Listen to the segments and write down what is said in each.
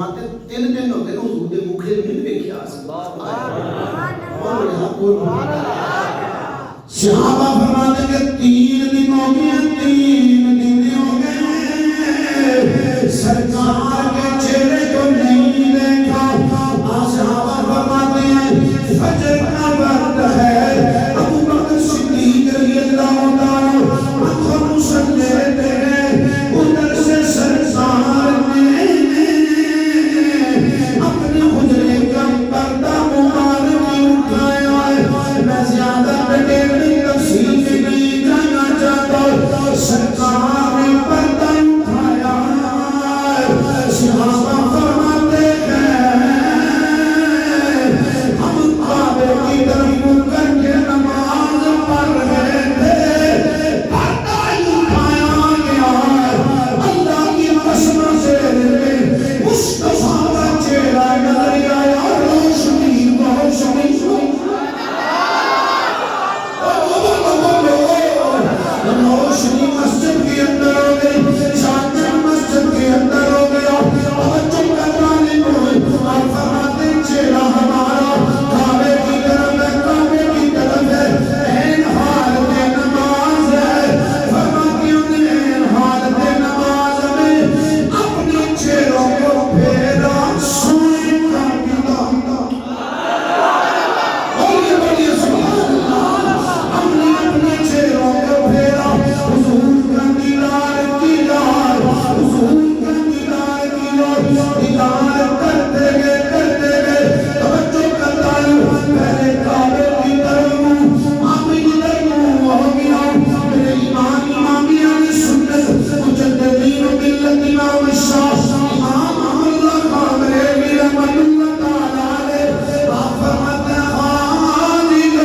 تین دن ہوتے ہیں حضور دے مکھے نہیں دیکھیا صحابہ فرماتے کہ 3 دن ہو گئے 3 دن ہو گئے سرکار کے چہرے کو نہیں دیکھا صحابہ فرماتے ہیں فجر کا وقت ہے ابو بکر صدیق رضی اللہ عنہ آنکھوں مسلے دے ادھر سے سرکار نے اپنے حجرے کا پردہ مبارک اٹھایا ہے میں زیادہ ڈیٹیل تفصیل میں نہیں جانا چاہتا سرکار نے پردہ اٹھایا ہے صحابہ فرماتے ہیں ہم کعبے کی طرف منہ کر کے نماز پڑھ رہے تھے پردہ اٹھایا گیا اللہ کی قسم سے مصطفیٰ کا چہرہ نظر آیا روشنی روشنی روشنی مسجد کے اندر ہو گئی چادر مسجد کے اندر ہو گیا توجہ کا طالب ہوئی اور فرماتے چہرہ ہمارا کعبے کی طرف ہے کعبے کی طرف ہے این حالت نماز ہے فرماتی ہوں این حالت نماز میں اپنے چہروں کو پھیرا سونے کا بولیے سبحان اللہ ہم نے اپنے چہروں کو پھیرا حضور کا دیدار حضور کا دیدار کرتے گئے توجہ کا تعلق پہلے کعبے کی طرف آپ ادھر ہو گیا میرے امامیہ نے سنت مجددین ملت امام شاہ امام اللہ قامری رحمت اللہ تعالیٰ علیہ آپ فرماتے ہیں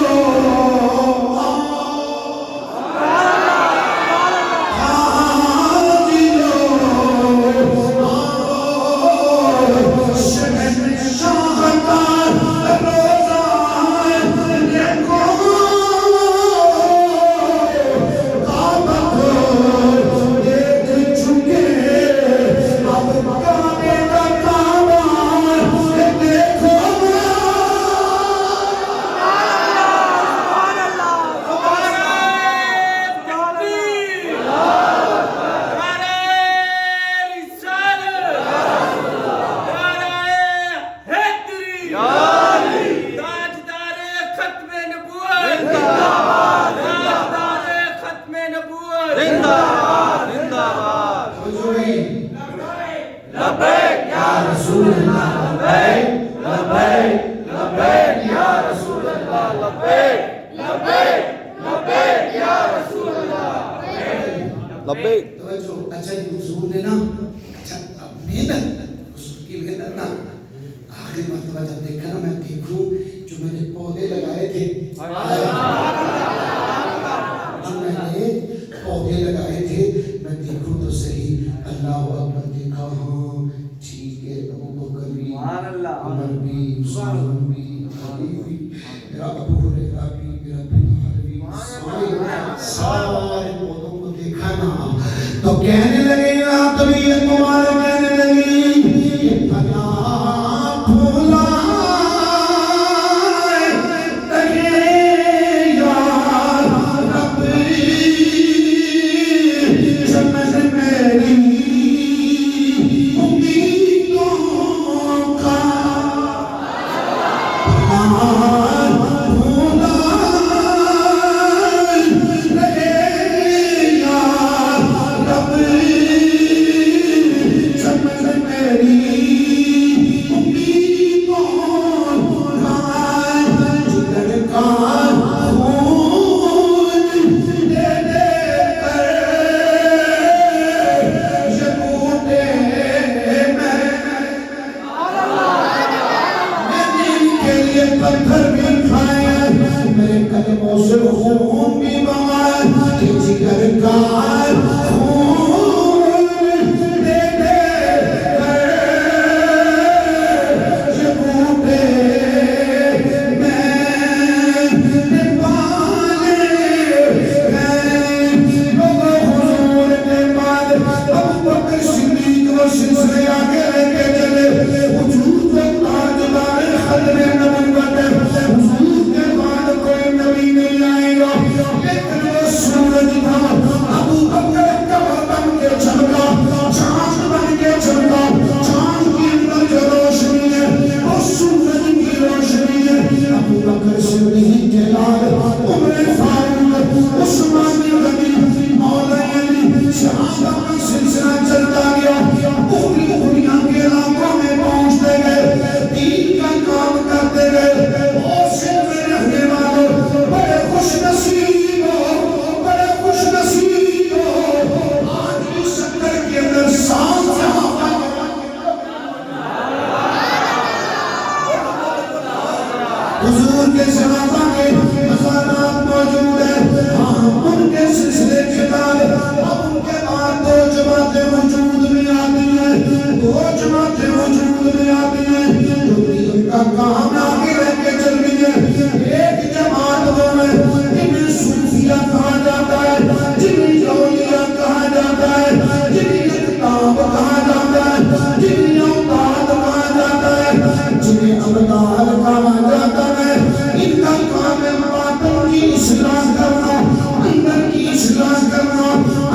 تو کہنے لگے طبیعت مبارک کہنے لگی پھولا سلسلے آگے لے کے چلے حضور کے صحابہ کے مزارات موجود ہیں، ہاں ان کے سلسلے کے بعد اب ان کے بعد دو جماعتیں وجود میں آتی ہیں، دو جماعتیں وجود میں آتی ہیں جو کہ ان کا کام آگے رہ کے چل رہی ہے۔ ایک جماعت وہ ہے جنہیں صوفیہ کہا جاتا ہے، جنہیں اولیاء کہا جاتا ہے، جنہیں اقطاب کہا جاتا ہے، جنہیں اوتاد کہا جاتا ہے، جنہیں ابدال کہا جاتا ہے۔ ان کا کام ہے باطن کی اصلاح کرنا، اندر کی اصلاح کرنا،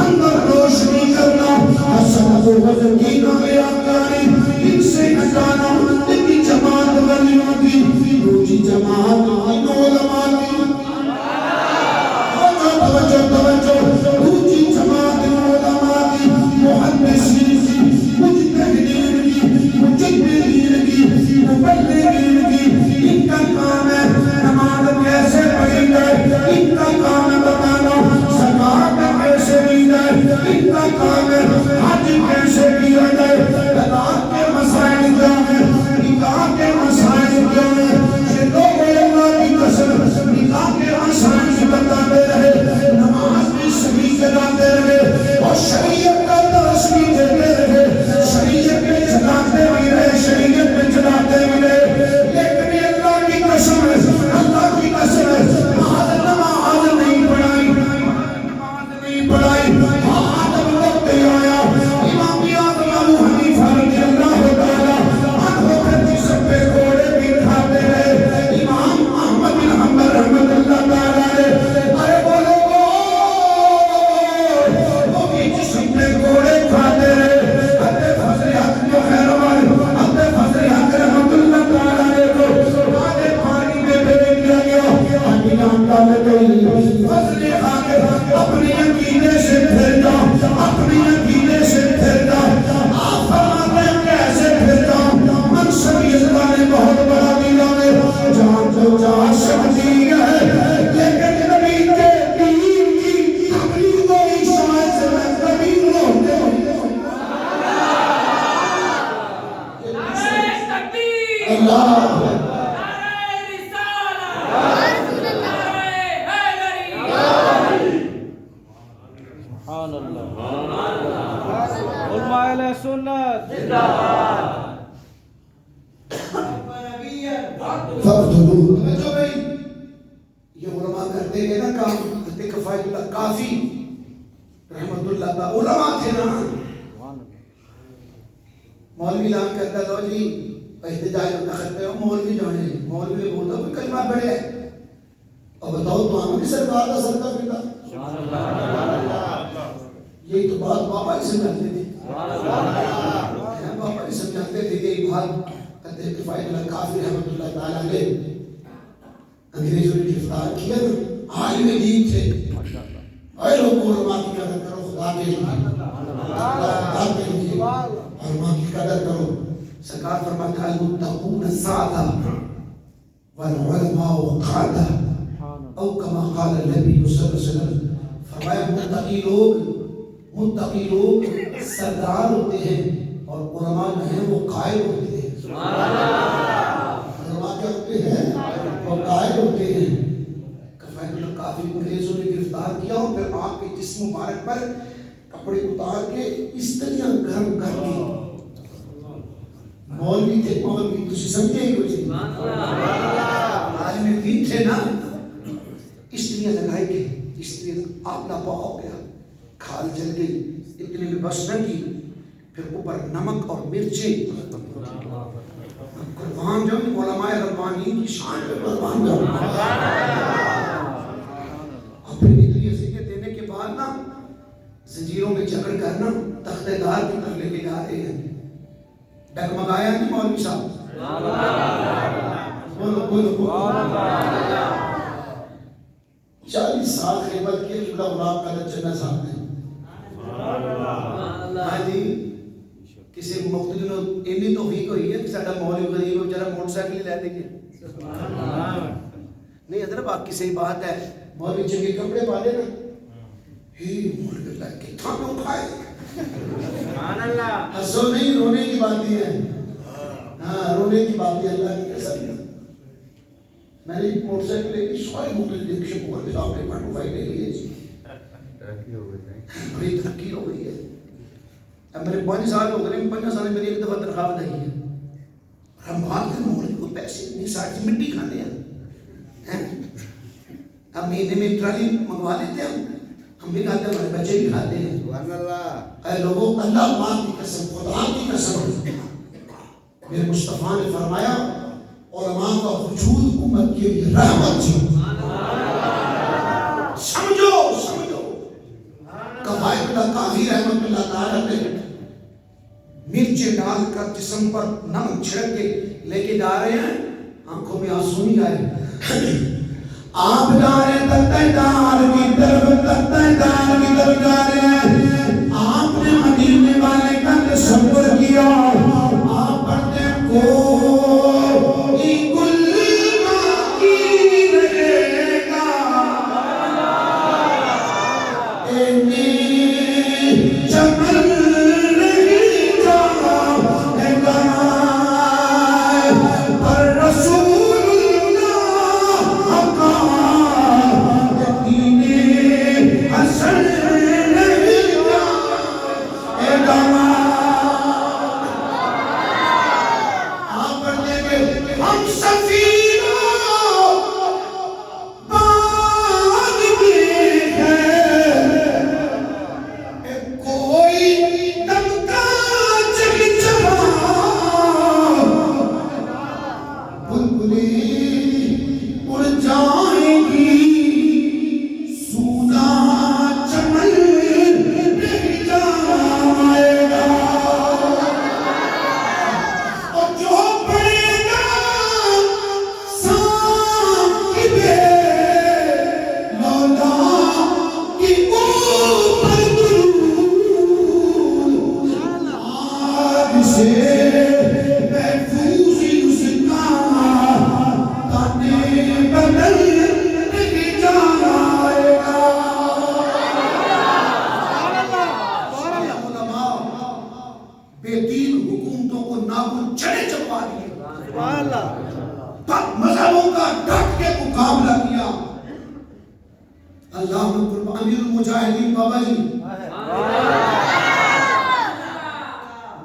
اندر روشنی کرنا، حسد و غضب و عیاقاری ان سے ہٹانا۔ ان کی جماعت ولیوں کی، دوسری جماعت ان علماء کی، توجہ توجہ، دوسری جماعت ان علماء کی، محدثین کی، مجتہدین کی، مجددین کی، مبلغین کی۔ ان کا کام ہے نماز کیسے پڑھی جائے، ان کا کام ہے بتانا زکوٰۃ کیسے دی جائے، ان کا کام ہے حج کیسے کیا جائے، طلاق کے مسائل کیا ہیں، نکاح کے مسائل کیا ہیں۔ یہ لوگ اللہ کی قسم نکاح کے مسائل بتاتے رہے، نماز بھی صحیح کراتے رہے اور شریعت کا درس بھی دیتے رہے، شریعت میں چلاتے بھی رہے، شریعت میں چلاتے بھی رہے، لیکن اللہ کی قسم ہے، اللہ کی قسم ہے، نماز نہیں پڑھائی، نماز نہیں پڑھائی۔ آدم وقت آیا، امام اعظم ابو حنیفہ رضی اللہ تعالیٰ عنہ کے جسم پہ گھوڑے بھی کھاتے رہے، امام احمد بن حنبل رحمۃ اللہ تعالیٰ علیہ، ارے بولو وہ بھی جسم پہ گھوڑے کھاتے رہے۔ حضرت فضل حق جو خیروان، حضرت فضل حق رحمۃ اللہ تعالیٰ علیہ کو آدھے پانی میں پھینک دیا گیا، پانی جانتا میں گئی۔ فضل حق اپنی عقیدے سے پھر جا، اپنی عقیدے سے پھر جا۔ آپ فرماتے ہیں کیسے پھر جا؟ منصبی اللہ نے بہت بڑا دیا ہے، جان تو جان سمجھی ہے، لیکن نبی کے دین کی تبلیغ و اشاعت سے میں کبھی روتے اللہ یہ علماء کرتے گئے نا کام، کفایت اللہ کافی رحمت اللہ تعالیٰ علماء تھے نا۔ مولوی اعلان کرتا تھا جی احتجاج منتخب پہ مولوی جانے، مولوی نے بولتا کوئی کلمہ پڑھے اور بتاؤ تو ہمیں سرکار کا سرکار پیتا۔ یہی تو بات بابا ہی سمجھاتے تھے، بابا ہی سمجھاتے تھے، یہی بات کہتے ہیں کفایت اللہ کافی رحمت اللہ تعالیٰ علیہ۔ انگریزوں نے گرفتار کیا نا، عالم دین تھے، اے لوگ علماء کی قدر کرو، خدا کے لیے علماء کی قدر کرو۔ سرکار فرماتا ہے المتقون السعادہ والعلماء قادہ، او کما قال النبی صلی اللہ علیہ وسلم، فرمایا متقی لوگ سردار ہوتے ہیں اور علماء جو ہیں وہ قائد ہوتے ہیں۔ علماء کیا ہوتے ہیں؟ وہ قائد ہوتے ہیں۔ کفایت اللہ کافی انگریزوں نے گرفتار کیا اور پھر آپ کے جسم مبارک پر کپڑے اتار کے استریاں گرم کر دی۔ مولوی تھے، مولوی تجھے سمجھے ہی کچھ عالم دین تھے نا، استریاں لگائی گئی، استریاں آپ لاپا ہو گیا، کھال جل گئی، اتنے میں بس نہ کی، پھر اوپر نمک اور مرچیں، قربان جاؤں علماء ربانی کی شان پہ قربان جاؤں۔ اپنی اتنی عزیزیں دینے کے بعد نا زنجیروں میں جکڑ کرنا تختہ دار کی طرف لے کے جا رہے ہیں۔ ڈگمگایا نہیں مولوی صاحب، بولو بولو بولو، 40 سال خدمت کی جملہ غلام قدر چنہ صاحب نے۔ ہاں جی، کسی مقتدی نے اتنی توفیق ہوئی ہے کہ ساڈا مولوی غریب ہو جرا موٹر سائیکل لے دیں گے نہیں حضرت، باقی صحیح بات ہے، مولوی چنگے کپڑے پا لے نا، ہی مولوی اللہ کے تھانوں کھائے، سبحان اللہ، ہنسو نہیں رونے کی باتیں ہیں، ہاں رونے کی باتیں اللہ کی قسم۔ میں نے موٹر سائیکل لے لی سارے موٹر دیکھ کے بول کے آپ نے 125 لے لیے جی بڑی ترقی ہو گئی ہے. اب میرے 5 سال ہو گئے 5 سال میں میری ایک دفعہ تنخواہ بدائی ہے. ہم بات کریں موڑ کو پیسے نہیں ساتھ مٹی کھانے ہیں. اب مہینے میں ٹرالی منگوا لیتے ہیں ہم بھی کھاتے ہیں ہمارے بچے بھی کھاتے ہیں. سبحان اللہ. اے لوگوں اللہ پاک کی قسم خدا کی قسم میرے مصطفیٰ نے فرمایا علماء کا وجود امت کے لیے رحمت تھی. سمجھو قواعد اللہ کافی رحمت اللہ تعالیٰ نے مرچیں ڈال کر جسم پر نمک چھڑک کے لے کے جا رہے ہیں آنکھوں میں آنسو نہیں آئے. آپ جا رہے ہیں تختیدار کی طرف جا رہے ہیں. آپ نے مدینے والے کا تصور کیا. آپ پڑھتے ہیں کوئی گل باقی رہے گا چمن نہیں جائے گا پر رسول اللہ کا دین حسن نہیں جائے گا. آپ پڑھتے ہیں ہم سفینہ باغ میں ہے کوئی دمکا چمچما بلبلیں اڑ جائیں گی سونا چمن نہیں جائے گا. اور جو پڑے گا صاحب مولا کی اوپر درود آگ سے محفوظ اس کا تانے بدل نہیں جائے گا. علماء بے دین حکومتوں کو ناخن چڑھے چپا دیے. مذہبوں کا ڈٹ کے مقابلہ کیا. اللہ امیر المجاہدین بابا جی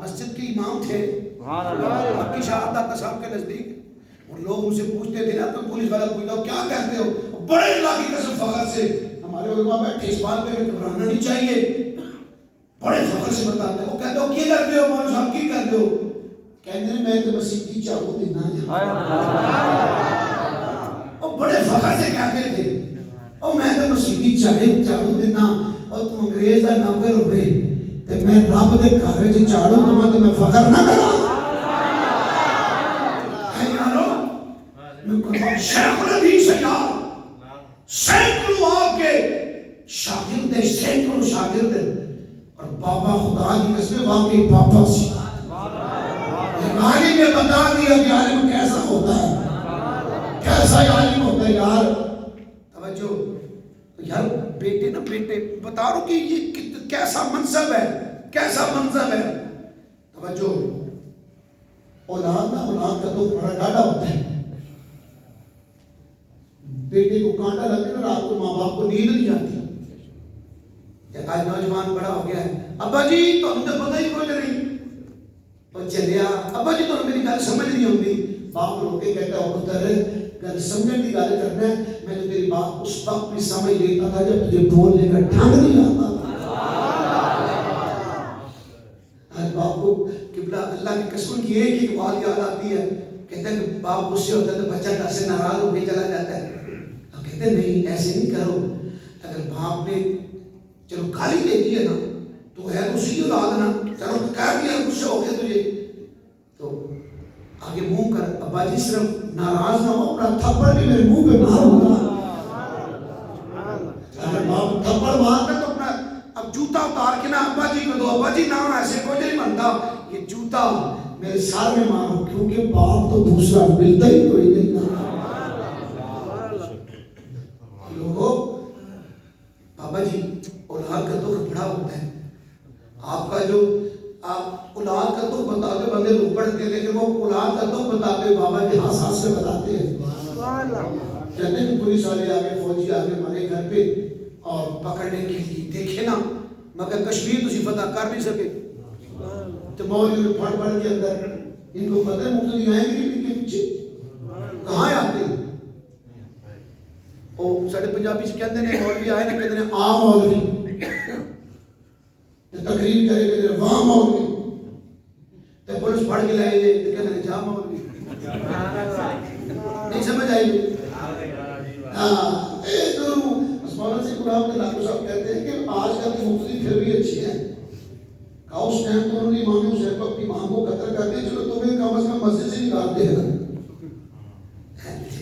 مسجد کے امام تھے مکی شاہ عطا صاحب کے نزدیک. اور لوگ ان سے پوچھتے تھے نا تو پولیس والا پوچھتا کیا کہتے ہو بڑے اللہ کی قسم فخر سے ہمارے علماء بیٹھے اس بات پہ گھبرانا نہیں چاہیے بڑے فخر سے بتاتے ہیں. وہ کہتے ہو کیا کرتے ہو مولوی صاحب کی کرتے ہو کہتے ہیں میں تو مسیح کی چاہوں دینا ہے. اور بڑے فخر سے کہتے تھے اور میں تو مسیح کی چاہوں دینا اور تم انگریز کا نوکر ہوئے تو میں رب دے گھر وچ چاڑوں تو میں فخر نہ کرا. ہے یارو میں شیخ الحدیث سینکڑوں آپ کے شاگرد سینکڑوں شاگرد اور بابا خدا کی قسم واقعی پاپا سی. عالم نے بتا دیا کہ عالم کیسا ہوتا ہے کیسا عالم ہوتا ہے. یار توجہ یار بیٹے نا بیٹے بتا رہا ہوں کہ یہ کیسا منصب ہے کیسا منصب ہے. توجہ اولاد نا اولاد کا تو بڑا ڈاڈا ہوتا ہے. بیٹے کو کانٹا لگتے نا رات کو ماں باپ کو نیند نہیں آتی. آج نوجوان بڑا ہو گیا ہے ابا جی تو ہم نے پتہ ہی کوئی نہیں تو چلیا ابا جی تو میری گل سمجھ نہیں ہوتی. باپ رو کے کہتا ہے پتر گل سمجھنے کی گل کرنا ہے میں تو تیری بات اس وقت بھی سمجھ لیتا تھا جب تجھے بولنے کا ڈھنگ نہیں آتا تھا. آج باپ کو قبلہ اللہ کی قسم کی ایک ہی بات یاد آتی ہے. کہتے ہیں کہ باپ غصے ہوتا ہے تو بچہ گھر سے ناراض ہو کے چلا جاتا ہے. کہتے ہیں نہیں ایسے نہیں کرو. اگر باپ نے چلو گالی دے دی ہے نا تو ہے اسی اولاد نا چلو کہہ دیا غصہ ہو گیا تجھے تو آگے منہ کر ابا جی صرف ناراض نہ ہو اپنا تھپڑ بھی میرے منہ پہ مار ہوگا. اگر باپ تھپڑ مارتا تو اپنا اب جوتا اتار کے نا ابا جی کو دو ابا جی نہ ایسے کوئی نہیں بنتا یہ جوتا میرے سر میں مارو کیونکہ باپ تو دوسرا ملتا ہی کوئی نہیں نا. لوگوں بابا جی اولاد کا دکھ بڑا ہوتا ہے. آپ کا جو آپ اولاد کا دکھ بتاتے بندے رو پڑتے لیکن وہ اولاد کا دکھ بتاتے بابا جی ہاتھ سے بتاتے ہیں. کہتے ہیں کہ پولیس والے آگے، فوجی آگے ہمارے گھر پہ اور پکڑنے کے لیے دیکھے نا، مگر کشمیر تسی فتح کر نہیں سکے. تو مولوی نے پھڑ پھڑ کے اندر، ان کو پتہ ہے مقتدی آئیں گے ان کے پیچھے کہاں آتے ہیں. اور ساڑھے پنجابی سے کہتے ہیں مولوی آئے نا، کہتے ہیں آ مولوی، تقریر کرے کہتے ہیں واہ مولوی، تو پولیس پھڑ کے لائے گئے تو کہتے ہیں جا مولوی. نہیں سمجھ آئی؟ مولانا سے قرآن کے لاکھوں صاحب کہتے ہیں کہ آج کل کی مقتدی پھر بھی اچھی ہیں. اس ٹائم تو انہوں نے امام حسین کو اپنی ماں کو قتل کرتے ہیں، چلو تمہیں کم از کم مسجد سے نکالتے ہیں.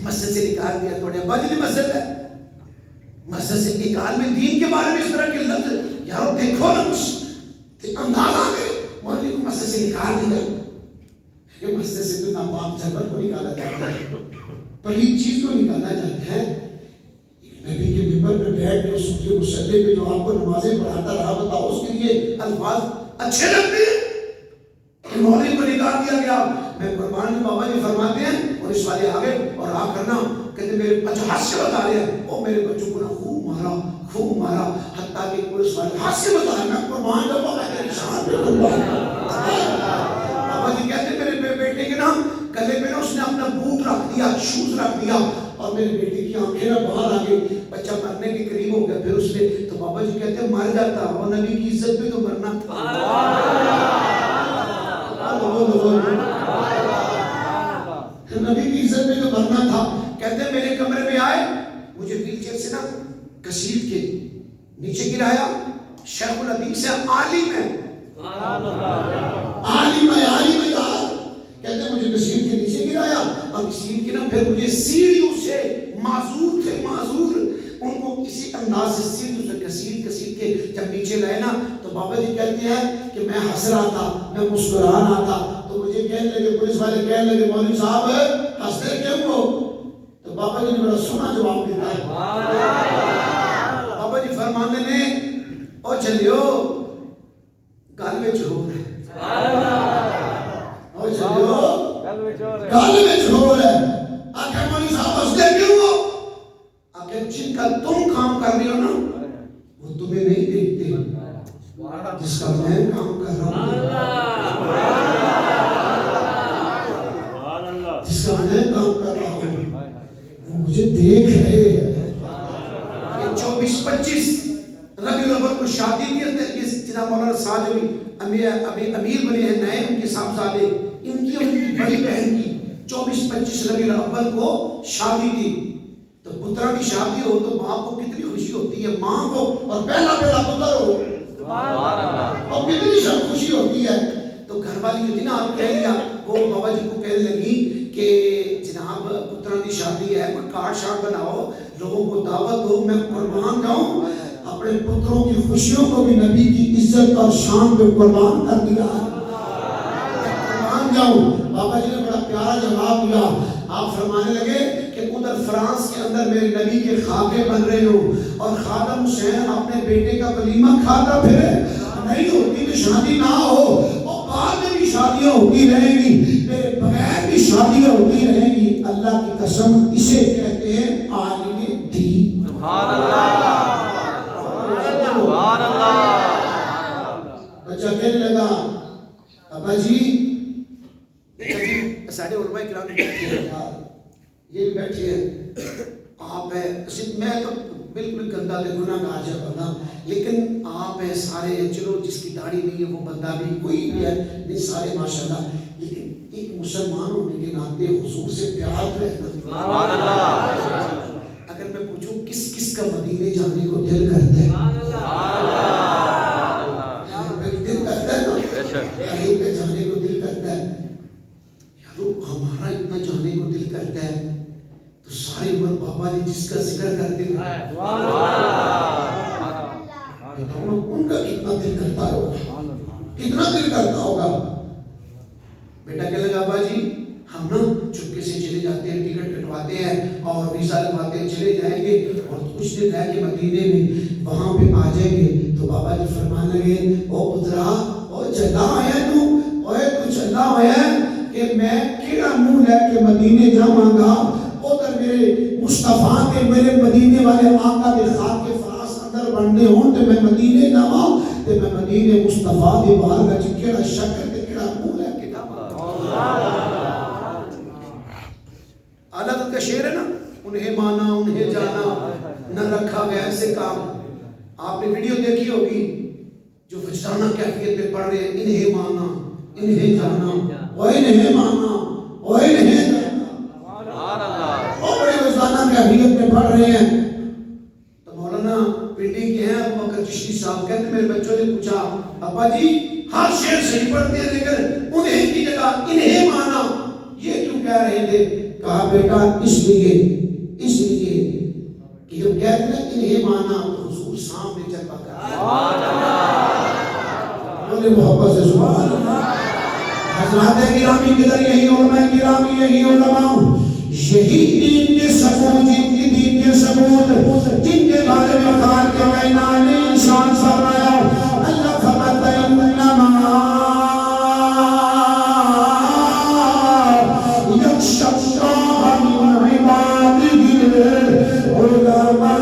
مسجد سے نکال دیا، تھوڑے ابا جی مسجد ہے، مسجد سے نکال میں دین کے بارے میں اس طرح کے لفظ یارو دیکھو نا کچھ انداز آ گئے. مولوی کو مسجد سے نکال دیا کہ مسجد سے تو ناپاک جانور کو نکالا جاتا ہے، پلید چیز کو نکالا جاتا ہے. نبی کے ممبر پہ بیٹھ کے اس کے مصلی پہ جو آپ کو نمازیں پڑھاتا رہا، بتاؤ اس کے لیے الفاظ اچھے لگتے ہیں. مولوی کو نکال دیا گیا. میں قربان میں بابا جی فرماتے ہیں پولیس والے آگے اور آ کرنا کہتے میرے اچھا ہاتھ سے بتا رہے ہیں، وہ میرے بچوں کو نا خوب مارا حتیٰ کہ پولیس والے ہاتھ سے بتا رہے ہیں. میں قربان جب بابا کے نشان پہ بابا جی کہتے میرے بیٹے کے نام گلے پہ نا اس نے اپنا بوٹ رکھ دیا، شوز رکھ دیا، اور میرے بیٹے کی آنکھیں نہ باہر آ گئی. بچہ مرنے کے قریب ہو گیا. پھر اس نے تو بابا جی کہتے مر جاتا، اور نبی کی عزت پہ تو مرنا تھا. نبی کی عزت پہ تو مرنا تھا. کہتے میرے کمرے میں آئے، مجھے ویل چیئر سے نا گھسیٹ کے نیچے گرایا. شیخ الحدیث ہے، عالم ہے، عالم یار. کہتے مجھے گھسیٹ کے نیچے گرایا اور گھسیٹ کے نا پھر مجھے سیڑھیوں سے، معذور تھے معذور، ان کو کسی انداز سے سیڑھیوں سے گھسیٹ کے جب نیچے لائے نا تو بابا جی کہتے ہیں کہ میں ہنس رہا تھا، میں مسکرا رہا تھا. تو مجھے کہنے لگے، پولیس والے کہنے لگے مولوی صاحب ہنستے کیوں ہو؟ تو بابا جی نے بڑا سنا جواب دیتا ہے. بابا جی فرمانے نے او چلیو گل میں چھوڑ ہے، او چلیو گل میں چھوڑ ہے. آخر مولوی صاحب ہنستے کیوں ہو؟ آخر جن کا تم کام کر رہے ہو نا وہ تمہیں نہیں دیکھتے، جس کا میں کام کر رہا ہوں، جس کا میں کام کر رہا ہوں وہ مجھے دیکھ رہے ہیں. 24-25 ربیع الاول کو شادی کی جناب مولانا سعد ابھی امیر بنے ہیں نئے، ان کے صاحبزادے، ان کی بڑی بہن کی 24-25 ربیع الاول کو شادی تھی. تو پترا کی شادی ہو تو باپ کو کتنی خوشی ہوتی ہے، ماں کو، اور پہلا پتر ہو اور کتنی خوشی ہوتی ہے. تو گھر والی جو تھی نا آپ کہہ لیا، وہ بابا جی کو کہنے لگی کہ جناب پترا کی شادی ہے، کوئی کارڈ شارٹ بناؤ، لوگوں کو دعوت دو، میں قربان جاؤں. اپنے پتروں کی خوشیوں کو بھی نبی کی عزت اور شان پہ قربان کر دیا، قربان جاؤں. بابا جی نے بڑا پیارا جواب دیا. آپ فرمانے لگے کہ ادھر فرانس کے اندر میرے نبی کے خاکے بن رہے ہو اور خادم حسین اپنے بیٹے کا ولیمہ کھاتا پھرے. نہیں ہوتی تو شادی نہ ہو، اور بعد میں بھی شادیاں ہوتی رہیں گی، میرے بغیر بھی شادیاں ہوتی رہیں گی. اللہ کی قسم اسے کہتے ہیں عالم دین. سبحان اللہ، سبحان اللہ. بچہ کہنے لگا ابا جی ساڑھے علماء کرام بیٹھے ہیں یار، یہ بھی بیٹھے ہیں، آپ ہے میں تو بالکل گندہ دے گناہ گار جا بندہ، لیکن آپ ہے سارے، چلو جس کی داڑھی نہیں ہے وہ بندہ بھی کوئی بھی ہے، نہیں سارے ماشاءاللہ، لیکن ایک مسلمان ہونے کے ناطے حضور سے پیار رہنا. اگر میں پوچھوں کس کس کا مدینے جانے کو دل کرتا ہے؟ دل کرتا ہے نا، کہیں پہ جانے کو دل کرتا ہے. ہمارا اتنا جانے کو دل کرتا ہے تو ساری عمر بابا جی جس کا ذکر کرتے ہیں ان کا کتنا دل کرتا ہوگا، کتنا دل کرتا ہوگا. بیٹا کہنے لگا ابا جی ہم نا چپکے سے چلے جاتے ہیں، ٹکٹ کٹواتے ہیں اور ویزا لگواتے ہیں، چلے جائیں گے اور کچھ دن رہ کے مدینے میں وہاں پہ آ جائیں گے. تو بابا جی فرمانے لگے او پترا او چلا آیا تو چلا آیا کہ میں کیڑا منہ لے کے مدینے جاواں گا، ادھر میرے میرے مصطفیٰ کے میرے مدینے والے آقا دے خاک کے فراس اندر بننے ہوں تے میں مدینے نہ ہوں تے میں مدینے مصطفیٰ دے باہر کا چکڑا شکر تے کڑا منہ لے کے عادت کا شعر ہے نا، انہیں مانا انہیں جانا نہ رکھا گیا ایسے کام. آپ نے ویڈیو دیکھی ہوگی جو وجدانہ کیفیت میں پڑھ رہے ہیں، انہیں مانا انہیں جانا وہ انہیں مانا وہ انہیں جانا، وہ بڑے وجدانہ کیفیت میں پڑھ رہے ہیں. تو مولانا پنڈی کے ہیں ابو بکر چشتی صاحب کہتے میرے بچوں نے پوچھا ابا جی ہر شعر صحیح پڑھتے ہیں لیکن انہیں کی جگہ انہیں مانا یہ کیوں کہہ رہے تھے؟ کہا بیٹا اس لیے کہ جب کہتے ہیں انہیں مانا تو حضور سامنے چل پاتا بولے محبت سے سبحان اللہ. حضرات گرامی کدھر یہی علماء گرامی یہی علماء یہی دین کے ثبوت جن کی دین کے ثبوت جن کے بارے میں خال کے کائنات نے انسان فرمایا اللہ فرماتا ہے انما یخشی اللہ من عباده العلماء.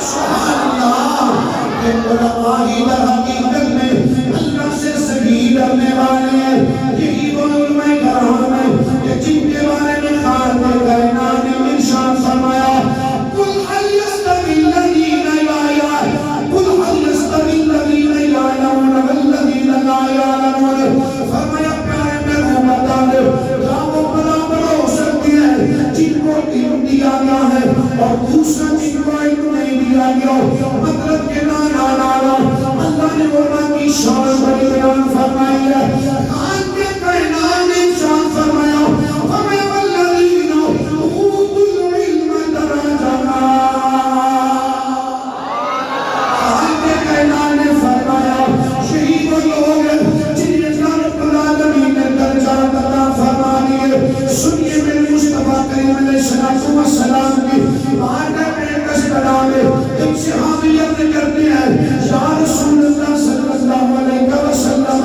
سبحان اللہ کہ علماء ہی در حقیقت میں اللہ سے صحیح ڈرنے والے ہیں. یہی وہ علماء کرام ہیں کہ جن کے بارے میں خالق کائنات نے ارشاد فرمایا قل هل يستوي الذين يعلمون والذين لا يعلمون. فرمایا پیارے میرے بتا دے کیا وہ برابر ہو سکتی ہے جن کو علم دیا گیا ہے اور دوسرا جن کو علم نہیں دیا گیا؟ مطلب کہ نانا اللہ نے علماء کی شان بڑی بیان فرمائی ہے. خالق کے کائنات نے ارشاد فرمایا والذین اوتوا العلم درجات. خالق کے کائنات نے فرمایا یہی وہ لوگ ہیں جنہیں اللہ رب العالمین نے درجات عطا فرما دیے. سنیے میرے مصطفیٰ کریم علیہ السلام کی بارگاہ میں ایک کلام ایک صحابی عرض کرتے ہیں یا رسول اللہ صلی اللہ علیہ وسلم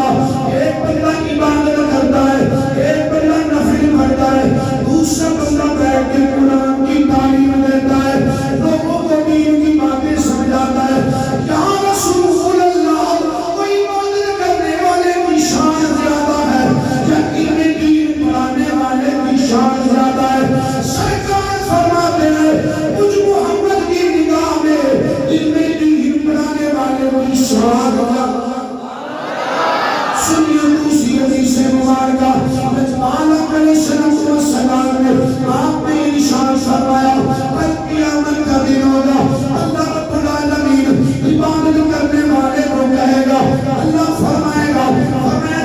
ایک بندہ عبادت کرتا ہے ایک بندہ نفل پڑھتا ہے دوسرا بندہ بیٹھ کے قرآن کی تعلیم دیتا ہے لوگوں کو دین کی باتیں سمجھاتا ہے. یا رسول اللہ وہ عبادت کرنے والے کی شان زیادہ ہے یا علم دین پڑھانے والے کی شان زیادہ ہے؟ سرکار فرماتے ہیں مجھ محمد کی نگاہ میں علم دین پڑھانے والے کی شان زیادہ. سنیے دوسری حدیث مبارکہ مجمع علیہ السلام نے آپ نے ارشاد فرمایا قیامت کا دن ہوگا اللہ رب العالمین عبادت کرنے والے کو کہے گا اللہ فرمائے گا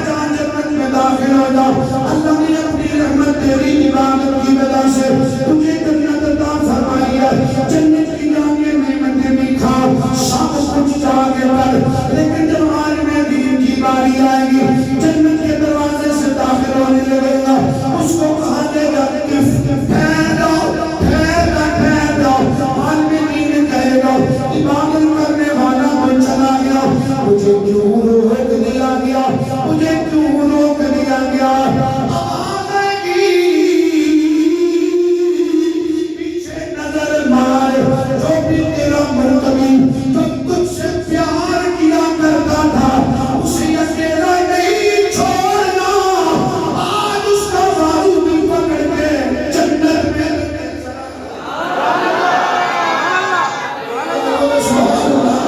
جان جنت میں داخل ہو جا. اللہ نے اپنی رحمت تیری عبادت کی وجہ سے تجھے جنت عطا فرمائی ہے. جنت کی جامع نعمتیں بھی کھا سب کچھ چاہے پر لیکن جب عالم دین کی باری آئے گی جنت کے دروازے سے داخل ہونے لگے گا اس کو کہا جائے گا ٹھہر جاؤ. عالم دین کہے گا عبادت کرنے والا میں چلا گیا مجھے کیوں روک دیا گیا مجھے کیوں روک دیا گیا؟ آواز آئے گی پیچھے نظر مار جو بھی تیرا مرتبی جو تجھ سے پیار کیا کرتا تھا اسے اکیلا نہیں چھوڑنا. آج اس کا بازو بھی پکڑ کے جنت میں سبحان اللہ.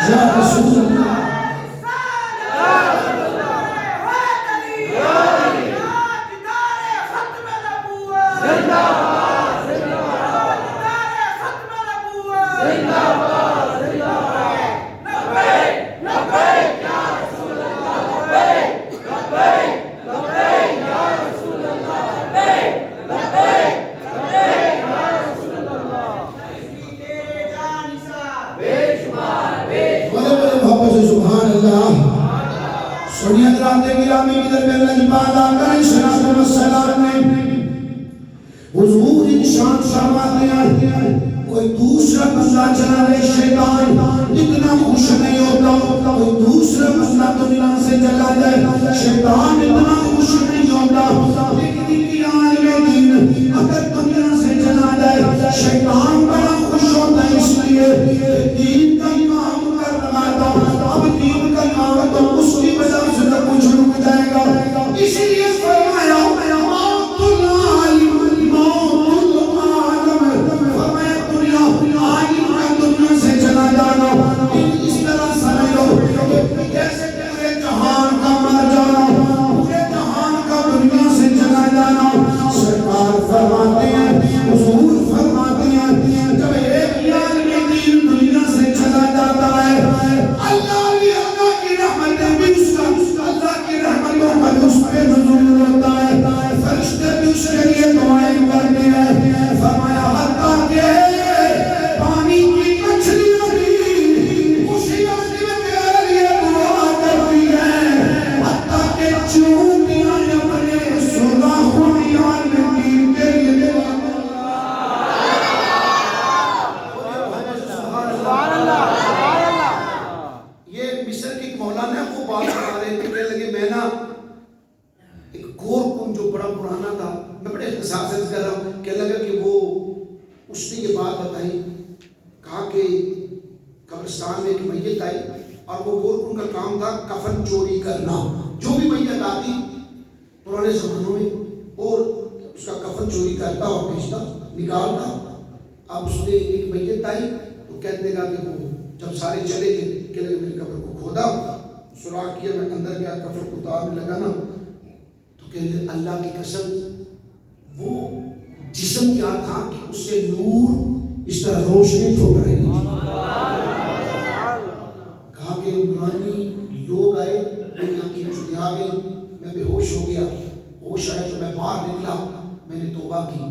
یا رسول اللہ سبحان اللہ. سنیے حضرات گرامی ادھر میں لجپال آقا علیہ السلام نے حضور انشان فرماتے ہیں کوئی دوسرا بندہ چلا لے شیطان اتنا خوش نہیں ہوتا کوئی دوسرا دوسرا بندہ دنیا سے چلا جائے شیطان اتنا خوش نہیں ہوتا، لیکن ایک عالم دین اگر دنیا سے چلا جائے شیطان بڑا خوش ہوتا ہے، اس لیے دین کا کام کر رہا تھا، اب دین کا کام تو اس کی وجہ سے نہ کچھ رک جائے گا، اسی لیے فرمایا موت العالم موت العالم، فرمایا دنیا عالم کا دنیا سے چلا جانا اس طرح سمجھ لو جیسے پورے جہان کا مر جانا، پورے جہان کا دنیا سے چلا جانا۔ سرکار فرماتے ہیں، حضور فرماتے ہیں، جب ایک عالم دین دنیا سے چلا جاتا ہے اللہ کی رحمت بھی اس کا، اللہ کی رحمتوں کا اس پہ نزول ہوتا ہے، فرشتے بھی اس کے لیے دعائیں کرتے ہیں، فرمایا حتیٰ کہ پانی کی مچھلیاں بھی اسی عالم کے لیے دعا کرتی ہیں، حتیٰ کہ چونٹیاں اپنے سلاخوں کی عالم دین کے لیے مصر کی مولانا وہ بات بتا رہے تھے، کہنے لگے میں نا ایک گور کن جو بڑا پرانا تھا، میں بڑے اختصار سے کر رہا ہوں، کہنے لگا کہ وہ اس نے یہ بات بتائی، کہا کہ قبرستان میں ایک میت آئی اور وہ گور کن کا کام تھا کفن چوری کرنا، جو بھی میت آتی پرانے زمانوں میں اور اس کا کفن چوری کرتا اور بھیجتا نکالتا۔ اب اس نے ایک میت آئی تو کہنے لگا کہ وہ جب سارے چلے گئے کہ لگے میری قبر کو کھودا، سراغ کیا، میں اندر گیا، کفر کو اتارنے لگا نا تو کہتے اللہ کی قسم وہ جسم کیا تھا کہ اس سے نور اس طرح روشنی ٹھوک رہی تھی۔ کہا کہ نورانی لوگ آئے، میری آنکھیں چلے آ گئی، میں بے ہوش ہو گیا، ہوش آئے تو میں باہر نکلا، میں نے توبہ کی۔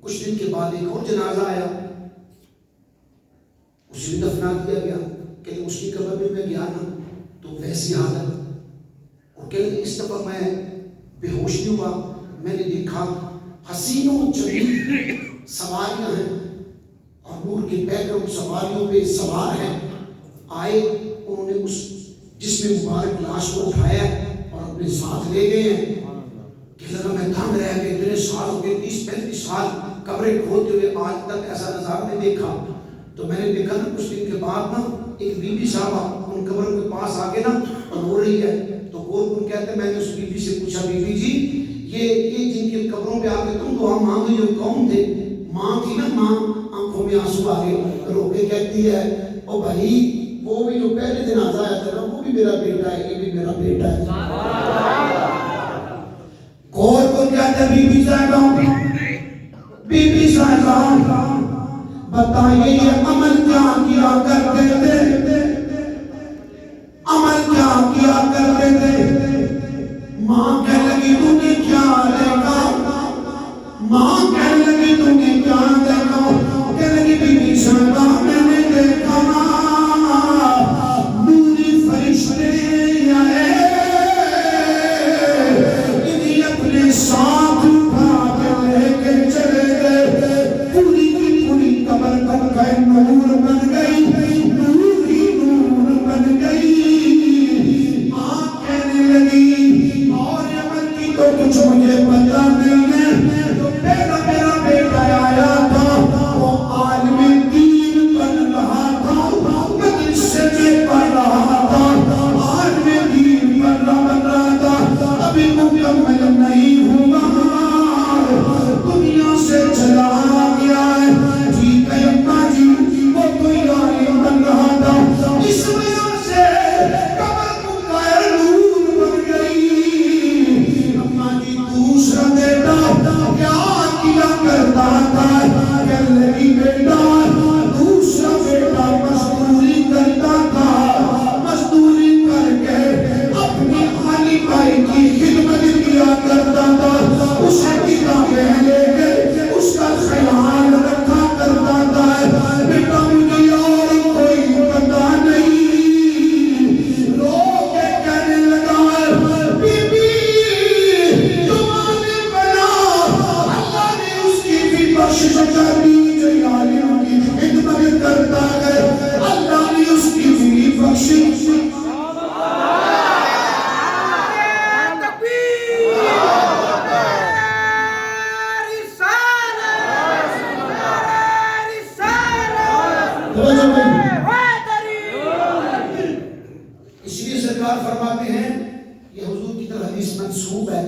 کچھ دن کے بعد ایک اور جنازہ آیا، اسے بھی دفنا دیا گیا، کہ اس کی قبر میں گیا نا تو ویسی حالت، اور کہ اس دفعہ میں بے ہوش نہیں ہوا، میں نے دیکھا حسینوں جمیل سواریاں ہیں اور نور کے بیک گراؤنڈ سواریوں پہ سوار ہیں، آئے انہوں نے اس جسم مبارک لاش کو اٹھایا اور اپنے ساتھ لے گئے ہیں۔ کہ لگا میں دنگ رہ گئے، اتنے سال ہو گئے، 30-35 سال قبریں کھودتے ہوئے، آج تک ایسا نظارہ نہیں دیکھا۔ تو میں نے دیکھا نا کچھ دن کے بعد نا ایک بی بی صاحبہ ان قبر کے پاس آ کے نا اور رو رہی ہے، تو گور کن کہتے ہیں میں نے اس بی بی سے پوچھا بی بی جی یہ جن کی قبروں پہ آ کے تم دعا مانگ رہی ہو کون تھے؟ ماں تھی نا، ماں آنکھوں میں آنسو آ گئے، رو کے کہتی ہے او بھائی وہ بھی جو پہلے دن آیا تھا وہ بھی میرا بیٹا ہے، یہ بھی میرا بیٹا ہے۔ گور کن کہتے ہیں بی بی صاحبہ بتائیے یہ عمل کیا کیا کرتے تھے، عمل کیا کیا کرتے تھے؟ ماں کہنے لگی تو نے کیا دیکھا، ماں کہنے لگی تو نے کیا دیکھا، کہنے لگی بی بی صاحبہ میں نے دیکھا نوری فرشتے آئے، انہیں اپنے ساتھ اٹھا کے لے کے چلے گئے، پوری کی پوری قبر کب گئے نور بن گئی، نور ہی نور بن گئی۔ ماں کہنے لگی اور عمل کی تو کچھ مجھے پتا نہیں ہے، تو میرا اس لیے سرکار فرماتے ہیں، یہ حضور کی طرف حدیث منسوب ہے،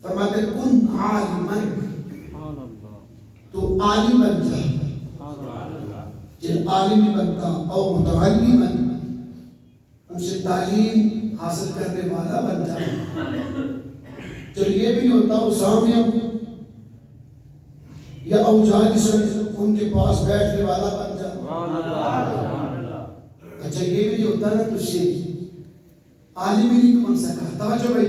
فرماتے ہیں کن عالمن، تو عالم بن جا، جن عالم بنتا اور متعلمن، ان سے تعلیم حاصل کرنے والا بن جا۔ چلو یہ بھی ہوتا ہو سامنے یا اوجاج ان کے پاس بیٹھنے والا بن جا۔ اچھا یہ بھی ہوتا نا تو سے عالم ہی نہیں بن سکا، توجہ بھائی،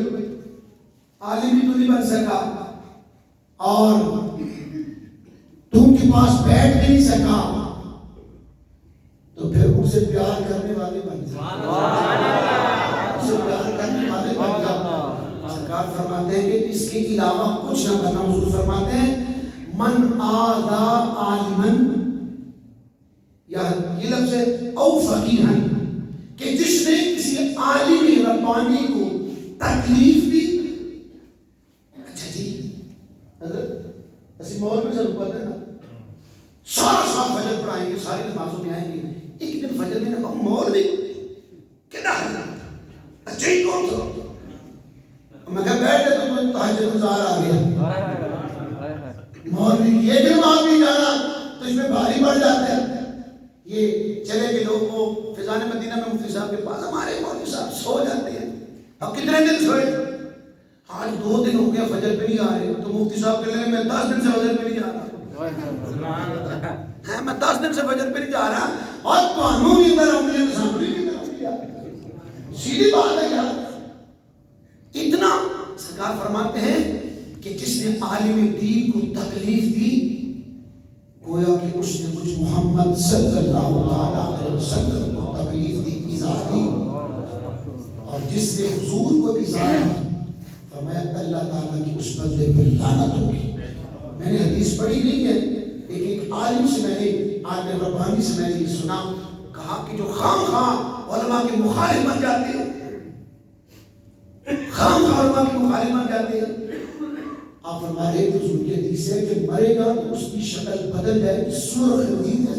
عالم ہی تو نہیں بن سکا اور تم کے پاس بیٹھ نہیں سکا، تو پھر ان سے پیار کرنے والے بن جا، ان سے پیار کرنے والے بن جا۔ سرکار فرماتے ہیں کہ اس کے علاوہ کچھ نہ کرنا۔ حضور فرماتے ہیں من آذا عالمن، یا یہ لفظ ہے او فقیہن، کہ جس نے کسی عالم ربانی کو تکلیف دی۔ اچھا جی حضرت اسی مولوی سے پتہ ہے نا، سارا فجر پڑھائیں گے، ساری نمازوں میں آئیں گے، ایک دن فجر میں نے کہا مولوی کہنا ہے، اچھا ہی کون سا، میں کہا بیٹھ تو تہجد گزار آ گیا، مولوی یہ بھی وہاں بھی جانا تو اس میں بھاری پڑ جاتا ہے۔ یہ چلے گئے لوگ وہ فیضان مدینہ میں مفتی صاحب کے پاس، ہمارے مولوی صاحب سو جاتے ہیں، اب کتنے دن سوئے؟ آج 2 دن ہو گیا فجر پہ نہیں آ رہے، تو مفتی صاحب کہنے لگے میں 10 دن سے فجر پہ نہیں جا رہا، میں 10 دن سے فجر پہ نہیں جا رہا، اور قانون کی طرح انگلیاں سامنے کی طرف کیا، سیدھی بات ہے یار۔ اتنا سرکار فرماتے ہیں کہ جس نے عالم دین کو تکلیف دی، گویا کہ اس نے مجھ محمد صلی اللہ علیہ وسلم کو تکلیف دی، ایذا دی، اور جس نے حضور کو ایذا دی، فرمایا اللہ تعالیٰ کی اس بندے پر لعنت ہوگی۔ میں نے حدیث پڑھی نہیں ہے، لیکن ایک عالم سے میں نے، عالم ربانی سے میں نے یہ سنا، کہا کہ جو خام خواہ علماء کے مخالف بن جاتے ہیں، خام خواہ علماء کے مخالف بن جاتے ہیں، آپ فرما رہے تو حضور کی حدیث ہے کہ مرے گا تو اس کی شکل بدل جائے گی، سرخ نیل ہے،